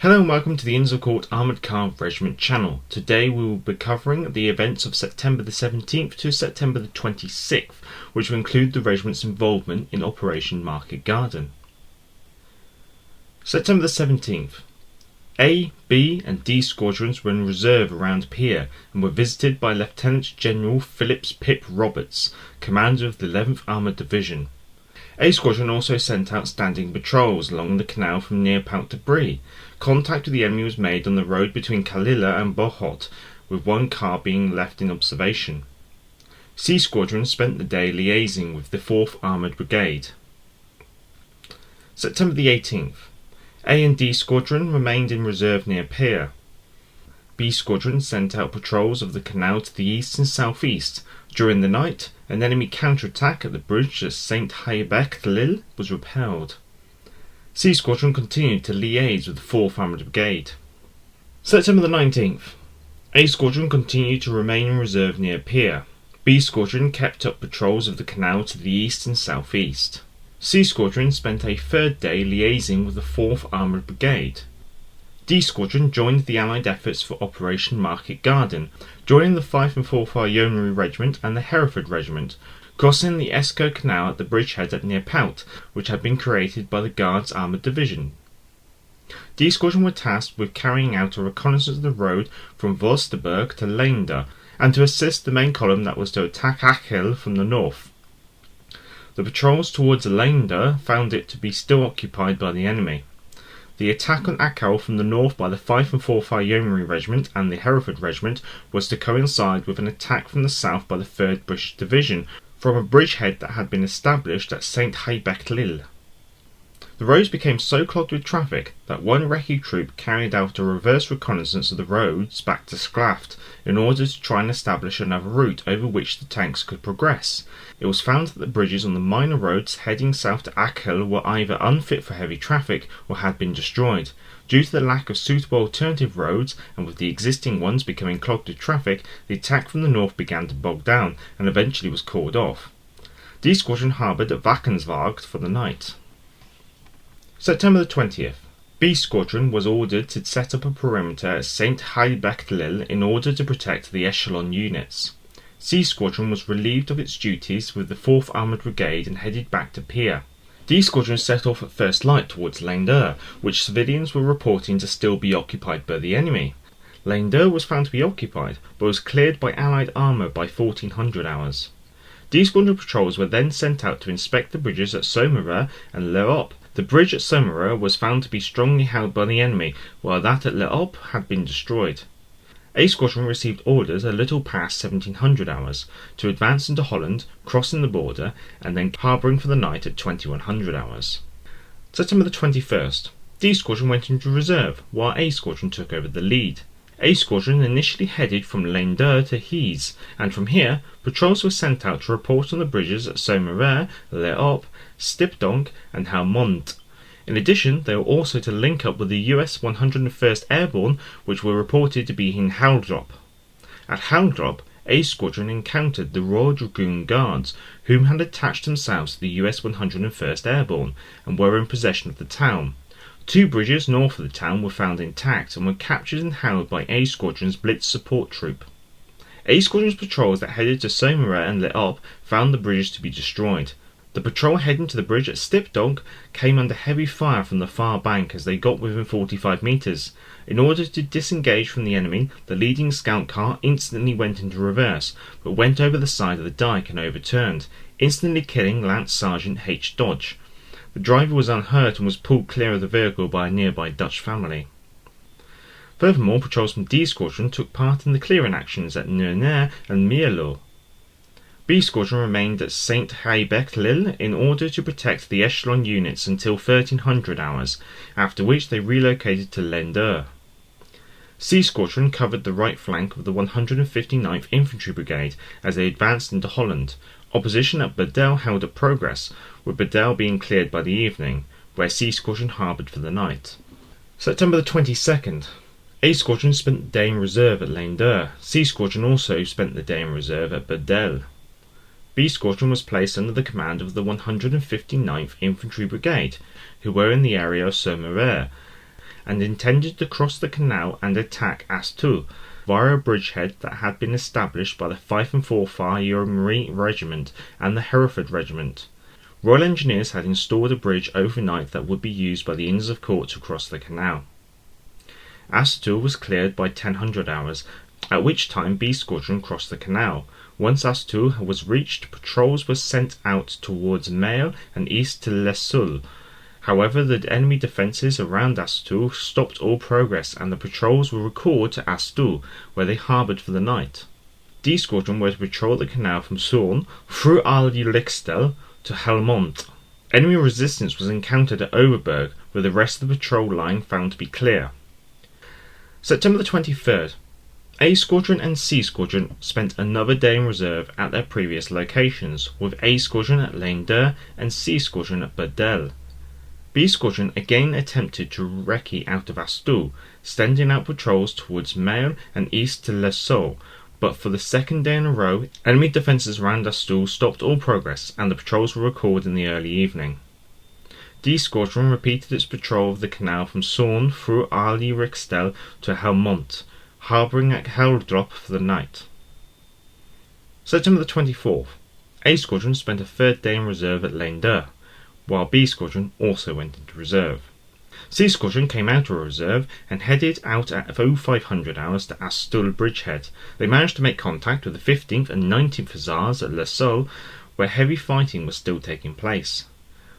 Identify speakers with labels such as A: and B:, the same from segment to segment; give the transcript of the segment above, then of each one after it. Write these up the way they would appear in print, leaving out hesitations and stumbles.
A: Hello and welcome to the Innsbruck Armoured Car Regiment channel. Today we will be covering the events of September the 17th to September the 26th, which will include the regiment's involvement in Operation Market Garden. September the 17th. A, B and D squadrons were in reserve around Pier and were visited by Lieutenant General Phillips Pip Roberts, commander of the 11th Armoured Division. A Squadron also sent out standing patrols along the canal from near Pont de Brie. Contact with the enemy was made on the road between Kalila and Bohot, with one car being left in observation. C Squadron spent the day liaising with the 4th Armoured Brigade. September the 18th. A and D Squadron remained in reserve near Pier. B Squadron sent out patrols of the canal to the east and southeast. During the night, an enemy counterattack at the bridge at St. Hybec-Lille was repelled. C Squadron continued to liaise with the 4th Armoured Brigade. September the 19th. A Squadron continued to remain in reserve near Pier. B Squadron kept up patrols of the canal to the east and southeast. C Squadron spent a third day liaising with the 4th Armoured Brigade. D Squadron joined the Allied efforts for Operation Market Garden, joining the 5th and 4th Yeomanry Regiment and the Hereford Regiment, crossing the Escaut Canal at the bridgehead at near Pau, which had been created by the Guards Armoured Division. D Squadron were tasked with carrying out a reconnaissance of the road from Wolsterberg to Leende, and to assist the main column that was to attack Achel from the north. The patrols towards Leende found it to be still occupied by the enemy. The attack on Achel from the north by the 5th and 4th Yeomanry Regiment and the Hereford Regiment was to coincide with an attack from the south by the 3rd British Division from a bridgehead that had been established at St. Hybec-Lille. The roads became so clogged with traffic that one recce troop carried out a reverse reconnaissance of the roads back to Schlaft in order to try and establish another route over which the tanks could progress. It was found that the bridges on the minor roads heading south to Achel were either unfit for heavy traffic or had been destroyed. Due to the lack of suitable alternative roads, and with the existing ones becoming clogged with traffic, the attack from the north began to bog down and eventually was called off. D Squadron harboured at Wackenswaard for the night. September the 20th. B Squadron was ordered to set up a perimeter at St. Hybec-Lille in order to protect the echelon units. C Squadron was relieved of its duties with the 4th Armoured Brigade and headed back to Pier. D Squadron set off at first light towards Leende, which civilians were reporting to still be occupied by the enemy. Leende was found to be occupied, but was cleared by Allied armour by 1400 hours. D Squadron patrols were then sent out to inspect the bridges at Sommereux and Le Hop. The bridge at Sommereux was found to be strongly held by the enemy, while that at Le Hop had been destroyed. A Squadron received orders a little past 1700 hours to advance into Holland, crossing the border, and then harbouring for the night at 2100 hours. September the 21st. D Squadron went into reserve, while A Squadron took over the lead. A Squadron initially headed from Leende to Hees, and from here, patrols were sent out to report on the bridges at Sommereux, Le Hop, Stipdonk and Helmond. In addition, they were also to link up with the US 101st Airborne, which were reported to be in Haldrop. At Haldrop, A Squadron encountered the Royal Dragoon Guards, whom had attached themselves to the US 101st Airborne, and were in possession of the town. 2 bridges north of the town were found intact and were captured and held by A Squadron's Blitz support troop. A Squadron's patrols that headed to Sommereux and Le Hop found the bridges to be destroyed. The patrol heading to the bridge at Stipdonk came under heavy fire from the far bank as they got within 45 metres. In order to disengage from the enemy, the leading scout car instantly went into reverse, but went over the side of the dyke and overturned, instantly killing Lance Sergeant H. Dodge. The driver was unhurt and was pulled clear of the vehicle by a nearby Dutch family. Furthermore, patrols from D Squadron took part in the clearing actions at Neuner and Mierlo. B Squadron remained at St. Hybec-Lille in order to protect the echelon units until 1300 hours, after which they relocated to Leende. C Squadron covered the right flank of the 159th Infantry Brigade as they advanced into Holland. Opposition at Bedel held a progress, with Bedel being cleared by the evening, where C Squadron harboured for the night. September the 22nd. A Squadron spent the day in reserve at Leende. C Squadron also spent the day in reserve at Bedel. B Squadron was placed under the command of the 159th Infantry Brigade, who were in the area of Sommereux, and intended to cross the canal and attack Astur via a bridgehead that had been established by the 5 and 4 Armoured Regiment and the Hereford Regiment. Royal Engineers had installed a bridge overnight that would be used by the Inns of Court to cross the canal. Astur was cleared by 1000 hours, at which time B Squadron crossed the canal. Once Astur was reached, patrols were sent out towards Mail and east to Les Sulles. However, the enemy defences around Astur stopped all progress, and the patrols were recalled to Astur, where they harboured for the night. D Squadron were to patrol the canal from Sorn through Arles-Rixtel to Helmont. Enemy resistance was encountered at Overberg, with the rest of the patrol line found to be clear. September the 23rd. A Squadron and C Squadron spent another day in reserve at their previous locations, with A Squadron at Laindeur and C Squadron at Burdel. B Squadron again attempted to recce out of Astur, sending out patrols towards Mail and east to Les Sulles, but for the second day in a row, enemy defences around Astur stopped all progress, and the patrols were recalled in the early evening. D Squadron repeated its patrol of the canal from Sorn through Arles-Rixtel to Helmont, harbouring at Heldrop for the night. September the 24th. A Squadron spent a third day in reserve at Laindeur, while B Squadron also went into reserve. C Squadron came out of reserve and headed out at 0500 hours to Astur bridgehead. They managed to make contact with the 15th and 19th Hussars at Les Sulles, where heavy fighting was still taking place.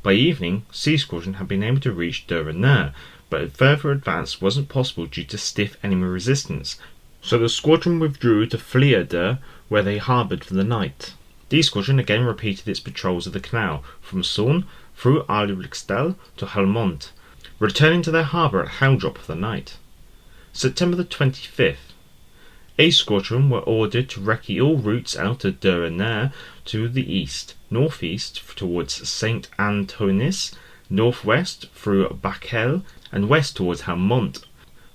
A: By evening, C Squadron had been able to reach Dureneur, but further advance wasn't possible due to stiff enemy resistance, so the squadron withdrew to Flieder, where they harboured for the night. D Squadron again repeated its patrols of the canal, from Sorn through Arles-Rixtel to Helmont, returning to their harbour at Heldrop for the night. September the 25th. A Squadron were ordered to recce all routes out of Dureneur to the east, northeast towards St. Antonis, northwest through Bachel, and west towards Helmont.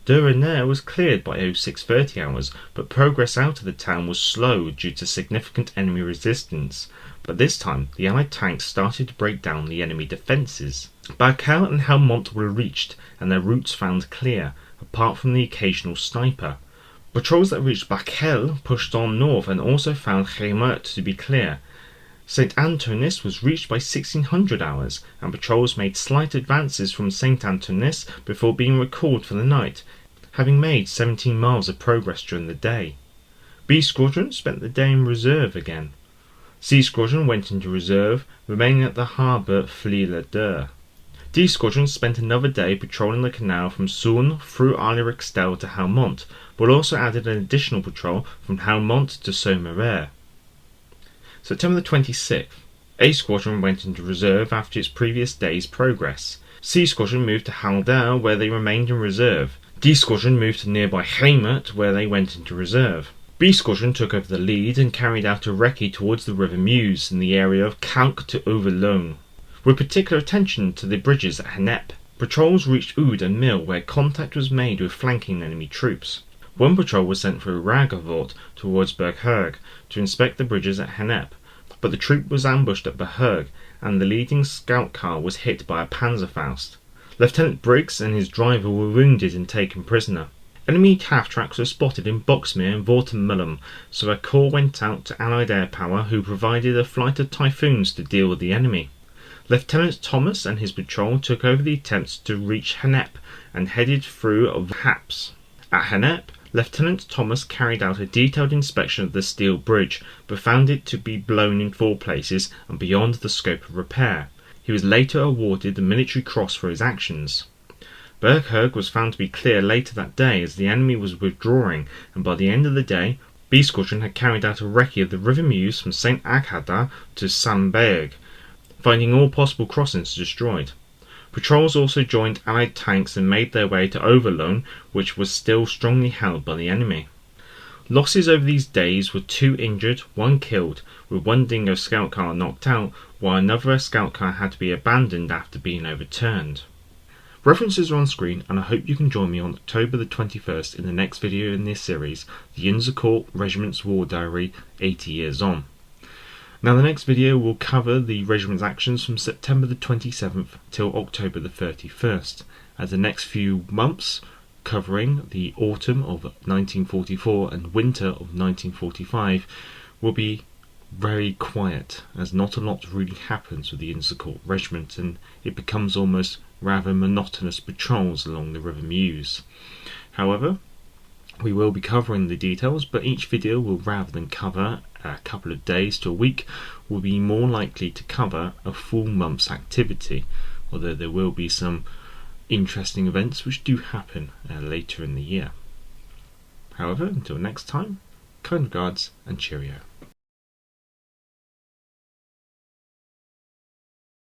A: Dureneur was cleared by 0630 hours, but progress out of the town was slow due to significant enemy resistance. But this time, the Allied tanks started to break down the enemy defences. Bachel and Helmont were reached, and their routes found clear, apart from the occasional sniper. Patrols that reached Bachel pushed on north and also found Regiment to be clear. St. Antonis was reached by 1600 hours, and patrols made slight advances from St. Antonis before being recalled for the night, having made 17 miles of progress during the day. B Squadron spent the day in reserve again. C Squadron went into reserve, remaining at the harbour Flieder. D Squadron spent another day patrolling the canal from Sorn through Arles-Rixtel to Helmont, but also added an additional patrol from Helmont to Saumur. September the 26th. A Squadron went into reserve after its previous day's progress. C Squadron moved to Haldau, where they remained in reserve. D Squadron moved to nearby Heimat, where they went into reserve. B Squadron took over the lead and carried out a recce towards the River Meuse in the area of Calque to Overloon, with particular attention to the bridges at Hennep. Patrols reached Oude and Mill, where contact was made with flanking enemy troops. One patrol was sent through Ragavort towards Bergherg to inspect the bridges at Hennep, but the troop was ambushed at Bergherg, and the leading scout car was hit by a Panzerfaust. Lieutenant Briggs and his driver were wounded and taken prisoner. Enemy half-tracks were spotted in Boxmeer and Vortenmullum, so a corps went out to Allied air power, who provided a flight of Typhoons to deal with the enemy. Lieutenant Thomas and his patrol took over the attempts to reach Hennep and headed through Haps. At Hennep, Lieutenant Thomas carried out a detailed inspection of the steel bridge, but found it to be blown in 4 places and beyond the scope of repair. He was later awarded the Military Cross for his actions. Bergherg was found to be clear later that day as the enemy was withdrawing, and by the end of the day, B Squadron had carried out a recce of the River Meuse from St. Aghada to Samberg, finding all possible crossings destroyed. Patrols also joined Allied tanks and made their way to Overloon, which was still strongly held by the enemy. Losses over these days were 2 injured, 1 killed, with 1 Dingo scout car knocked out, while another scout car had to be abandoned after being overturned. References are on screen, and I hope you can join me on October the 21st in the next video in this series, the Inns of Court Regiment's War Diary 80 Years On. Now the next video will cover the regiment's actions from September the 27th till October the 31st, as the next few months, covering the autumn of 1944 and winter of 1945, will be very quiet, as not a lot really happens with the Inchicore Regiment, and it becomes almost rather monotonous patrols along the River Meuse. However, we will be covering the details, but each video will, rather than cover a couple of days to a week, will be more likely to cover a full month's activity, although there will be some interesting events which do happen later in the year. However, until next time, kind regards and cheerio.